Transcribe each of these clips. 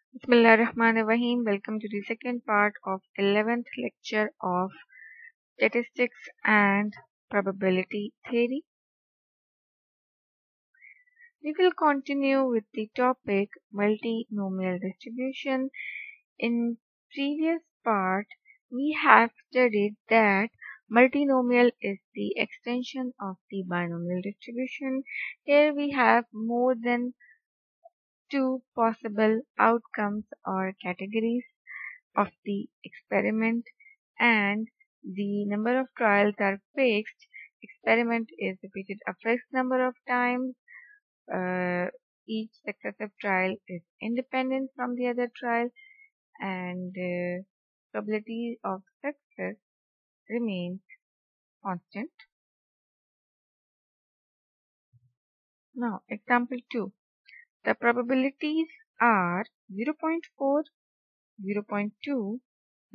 Bismillahirrahmanirrahim. Welcome to the second part of 11th lecture of Statistics and Probability Theory. We will continue with the topic multinomial distribution. In previous part, we have studied that multinomial is the extension of the binomial distribution. Here we have more than two possible outcomes or categories of the experiment, and the number of trials are fixed. Experiment is repeated a fixed number of times. Each successive trial is independent from the other trial, and probability of success remains constant. Now, example 2. The probabilities are 0.4, 0.2,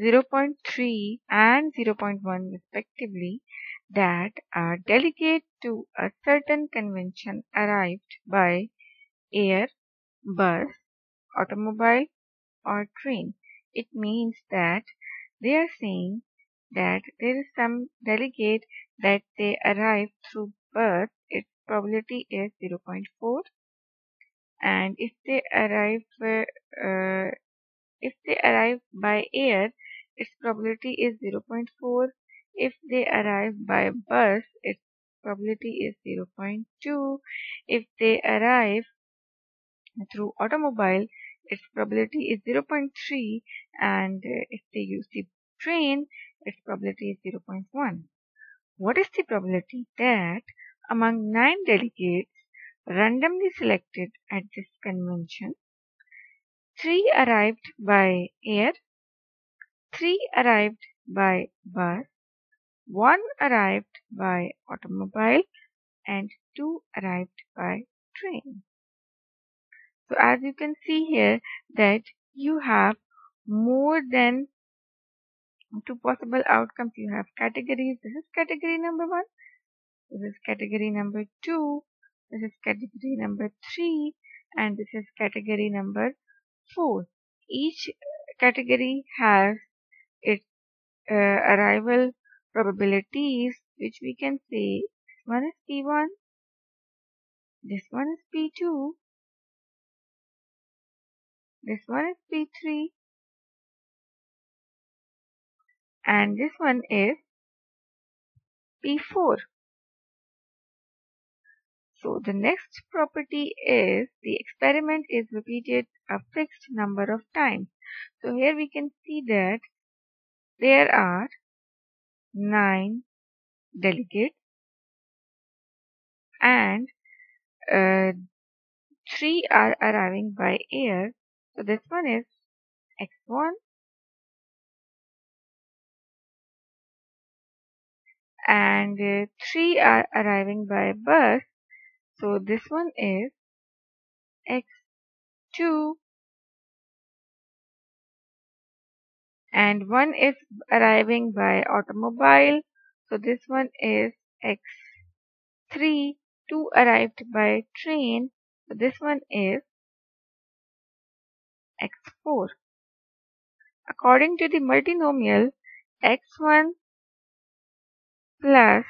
0.3 and 0.1 respectively that a delegate to a certain convention arrived by air, bus, automobile or train. It means that they are saying that there is some delegate that they arrived through bus. Its probability is 0.4, and if they arrive by air, its probability is 0.4. If they arrive by bus, its probability is 0.2. If they arrive through automobile, its probability is 0.3. And if they use the train, its probability is 0.1. What is the probability that among 9 delegates randomly selected at this convention, 3 arrived by air, 3 arrived by bus, 1 arrived by automobile, and 2 arrived by train? So as you can see here that you have more than 2 possible outcomes. You have categories. This is category number 1. This is category number 2. This is category number 3. And this is category number 4. Each category has its arrival probabilities, which we can say this one is P1, this one is P2, this one is P3, and this one is P4. So the next property is the experiment is repeated a fixed number of times. So here we can see that there are 9 delegates and 3 are arriving by air. So this one is X1, and 3 are arriving by bus. So this one is X2, and 1 is arriving by automobile. So this one is X3. 2 arrived by train. So this one is X4. According to the multinomial, X1 plus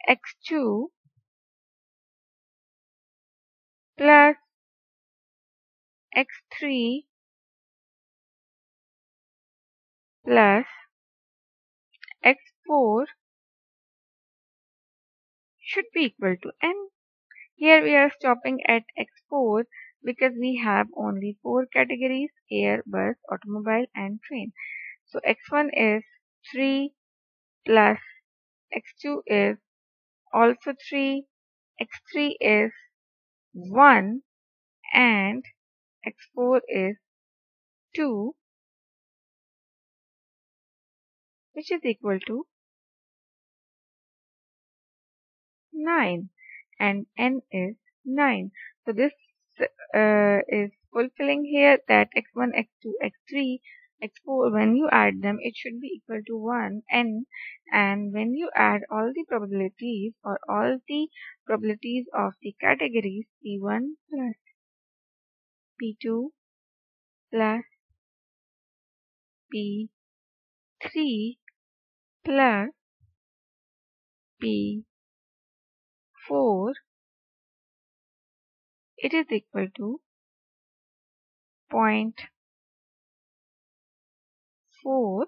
X2 plus X3 plus X4 should be equal to n. Here we are stopping at X4 because we have only 4 categories: air, bus, automobile and train. So X1 is 3 plus X2 is also 3, X3 is 1 and X4 is 2, which is equal to 9, and n is 9. So this is fulfilling here that X1, X2, X3, X4, when you add them, it should be equal to 1, n, and when you add all the probabilities or all the probabilities of the categories P1 plus P2 plus P3 plus P4, it is equal to 0.4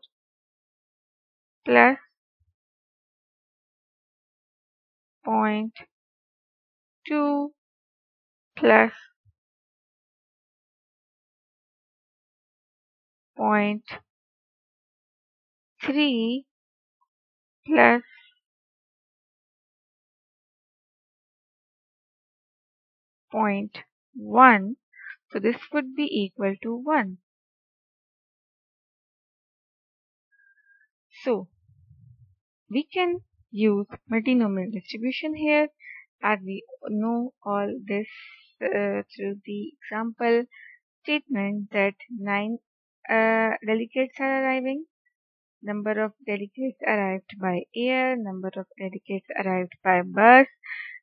plus 0.2 plus 0.3 plus 0.1. So this would be equal to 1. So we can use multinomial distribution here, as we know all this through the example statement that 9 delegates are arriving. Number of delegates arrived by air, number of delegates arrived by bus,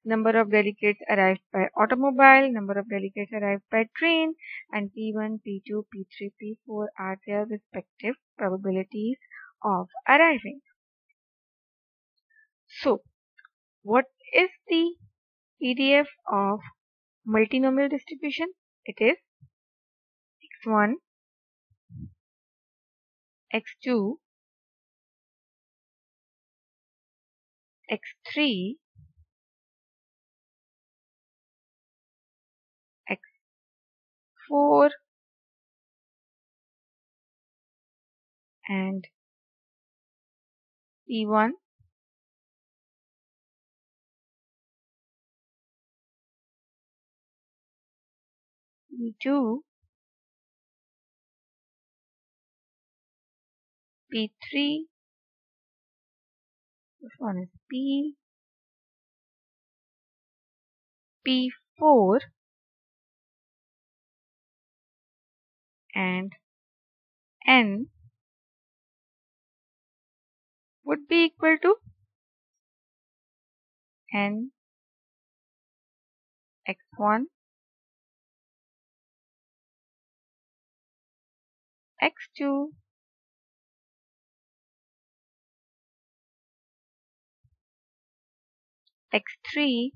number of delegates arrived by automobile, number of delegates arrived by train, and P1, P2, P3, P4 are their respective probabilities of arriving. So, what is the PDF of multinomial distribution? It is x1, x2, x3, x4, and P1, P2, P3, this one is P4, and N would be equal to N x1, x2, x3,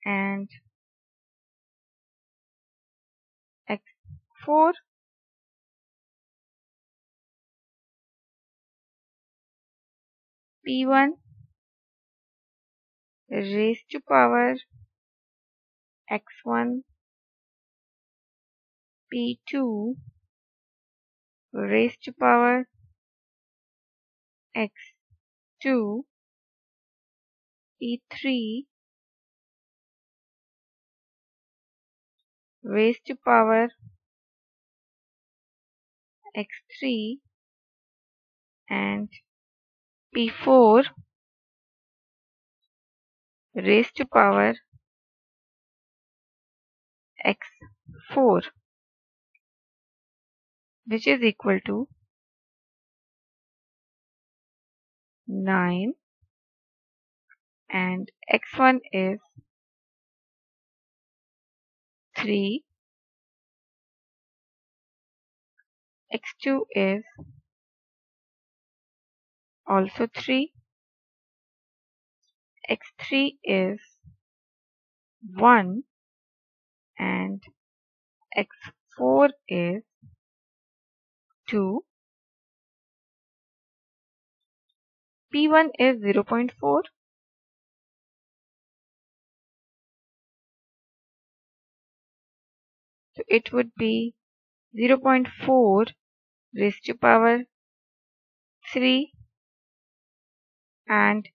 and x4, P1 raised to power x1, P2 raised to power x2, P3 raised to power x3, and P4 raised to power x4, which is equal to 9, and x1 is 3, x2 is also 3, x3 is 1, and x4 is 2, P1 is 0.4, so it would be 0.4 raised to power 3, and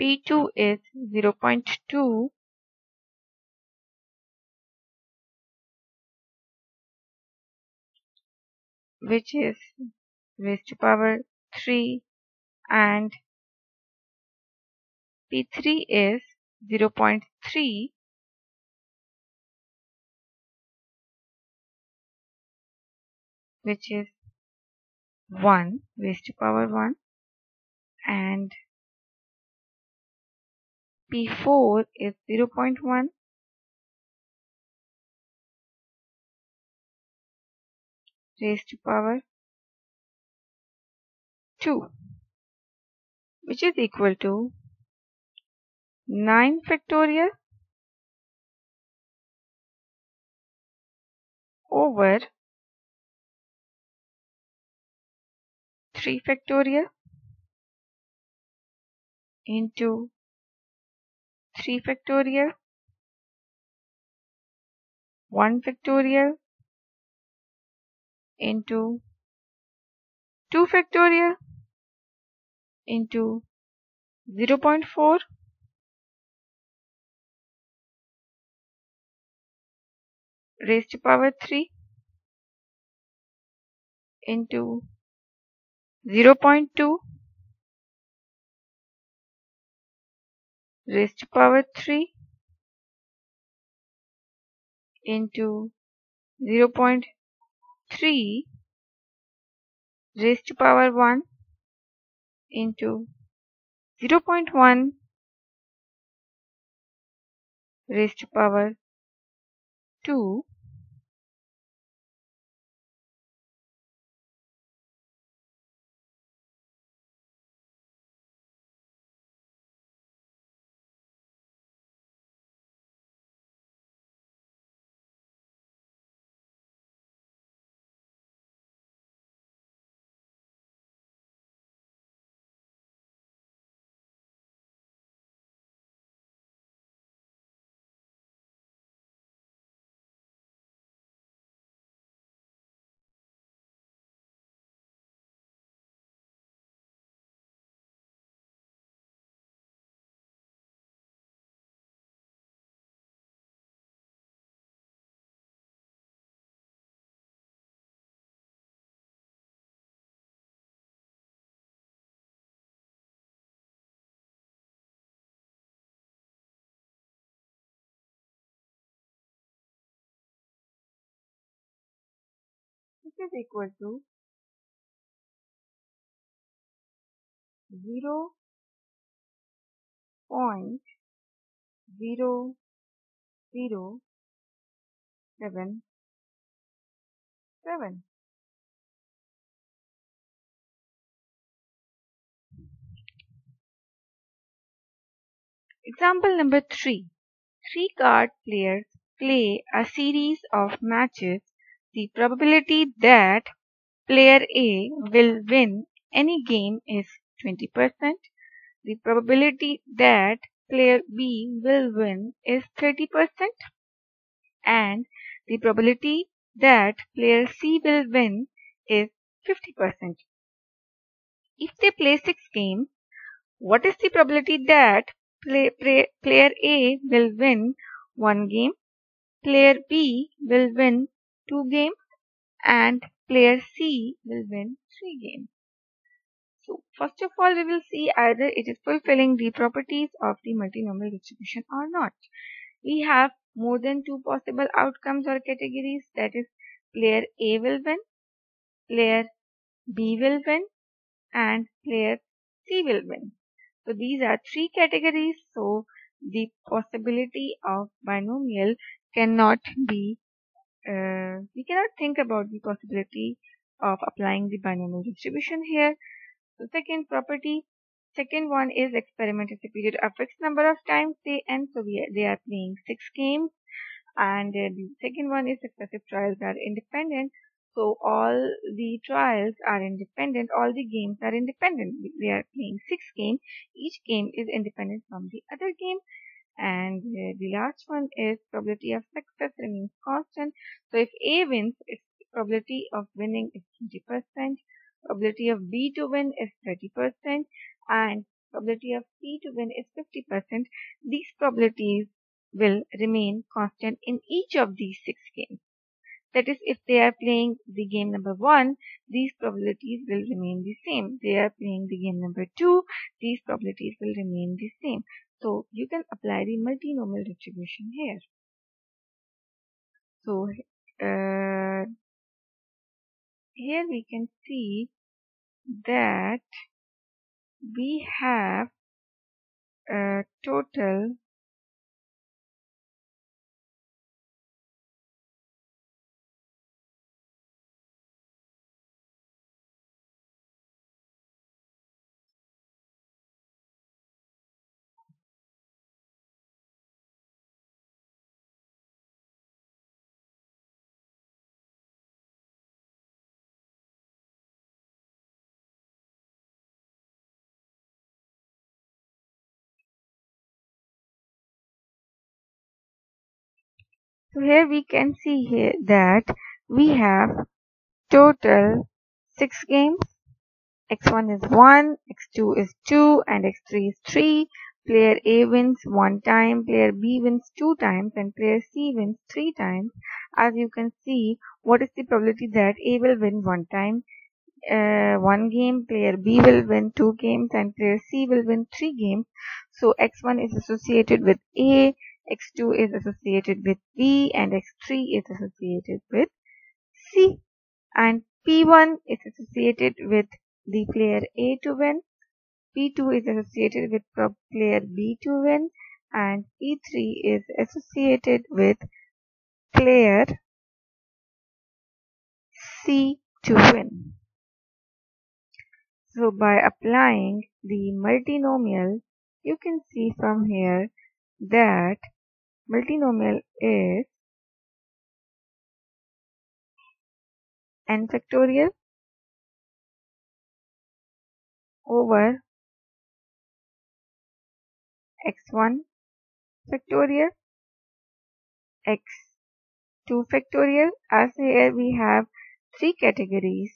P2 is 0.2, which is raised to power 3, and P3 is 0.3, which is 1 raised to power 1, and P4 is 0.1 raised to power 2, which is equal to 9 factorial over 3 factorial into 3 factorial, 1 factorial into 2 factorial into 0.4 raised to power 3 into 0.2 raised to power 3 into 0.3 raised to power 1 into 0.1 raised to power 2 which is equal to 0.0077. Example number 3. 3 card players play a series of matches. The probability that player A will win any game is 20%. The probability that player B will win is 30%. And the probability that player C will win is 50%. If they play 6 games, what is the probability that player A will win 1 game, player B will win 2 games, and player C will win 3 games? So, first of all, we will see either it is fulfilling the properties of the multinomial distribution or not. We have more than 2 possible outcomes or categories, that is, player A will win, player B will win, and player C will win. So these are 3 categories. So the possibility of binomial cannot be, we cannot think about the possibility of applying the binomial distribution here. So second one is experiment is a period of fixed number of times they end. So they are playing 6 games. And the second one is successive trials are independent. So all the trials are independent, all the games are independent. They are playing 6 games. Each game is independent from the other game. And the last one is probability of success remains constant. So if A wins, its probability of winning is 20%. Probability of B to win is 30%. And probability of C to win is 50%. These probabilities will remain constant in each of these 6 games. That is, if they are playing the game number 1, these probabilities will remain the same. They are playing the game number 2, these probabilities will remain the same. So you can apply the multinomial distribution here. So here we can see that we have total So here we can see here that we have total 6 games. X1 is 1, X2 is 2, and X3 is 3. Player A wins 1 time, player B wins 2 times, and player C wins 3 times. As you can see, what is the probability that A will win 1 time? 1 game, player B will win 2 games, and player C will win 3 games. So X1 is associated with A, X2 is associated with B, and X3 is associated with C. And P1 is associated with the player A to win, P2 is associated with player B to win, and P3 is associated with player C to win. So by applying the multinomial, you can see from here that multinomial is n factorial over x1 factorial x2 factorial. As here we have 3 categories,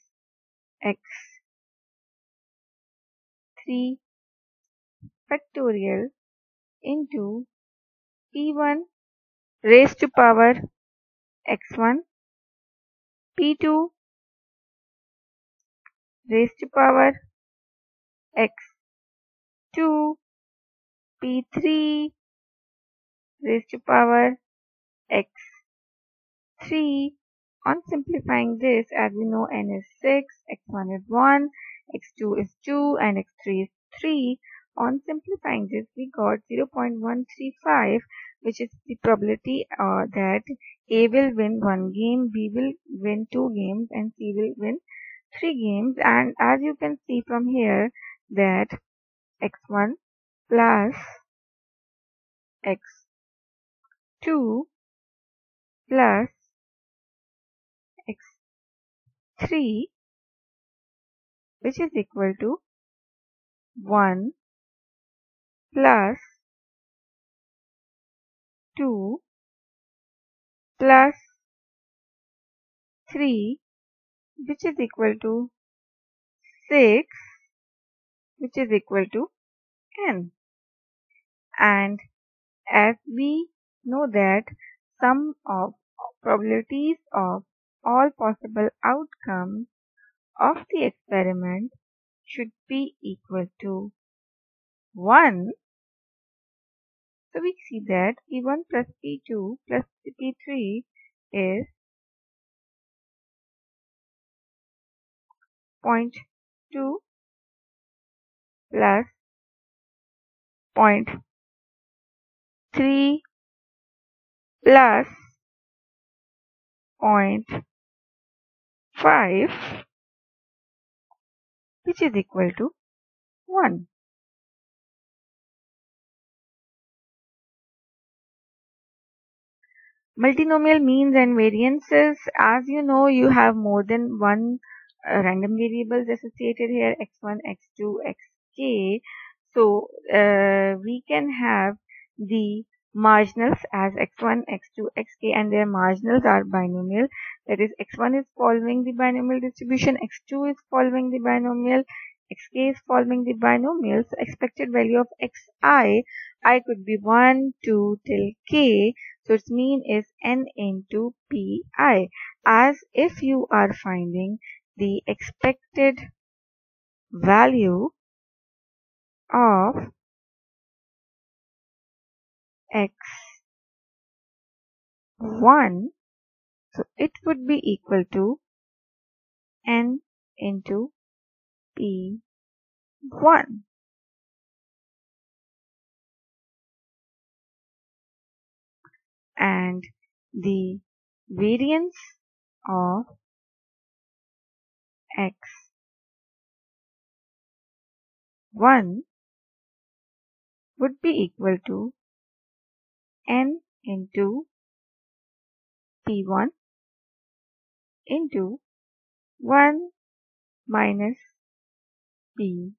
x3 factorial into p1 raised to power x1, p2 raised to power x2, p3 raised to power x3. On simplifying this, as we know, n is 6, x1 is 1, x2 is 2, and x3 is 3. On simplifying this, we got 0.135, which is the probability that A will win 1 game, B will win 2 games, and C will win 3 games. And as you can see from here that x1 plus x2 plus x3, which is equal to 1 plus 2 plus 3, which is equal to 6, which is equal to n. And as we know that sum of probabilities of all possible outcomes of the experiment should be equal to 1. So we see that P1 plus P2 plus P3 is 0.2 plus 0.3 plus 0.5, which is equal to 1. Multinomial means and variances. As you know, you have more than one random variables associated here, x1, x2, xk. So we can have the marginals as x1, x2, xk, and their marginals are binomial. That is, x1 is following the binomial distribution, x2 is following the binomial, xk is following the binomial. So expected value of xi, I could be 1, 2 till k. So its mean is n into pi, as if you are finding the expected value of x1, so it would be equal to n into p1. and the variance of x1 would be equal to n into p1 into 1 minus p1.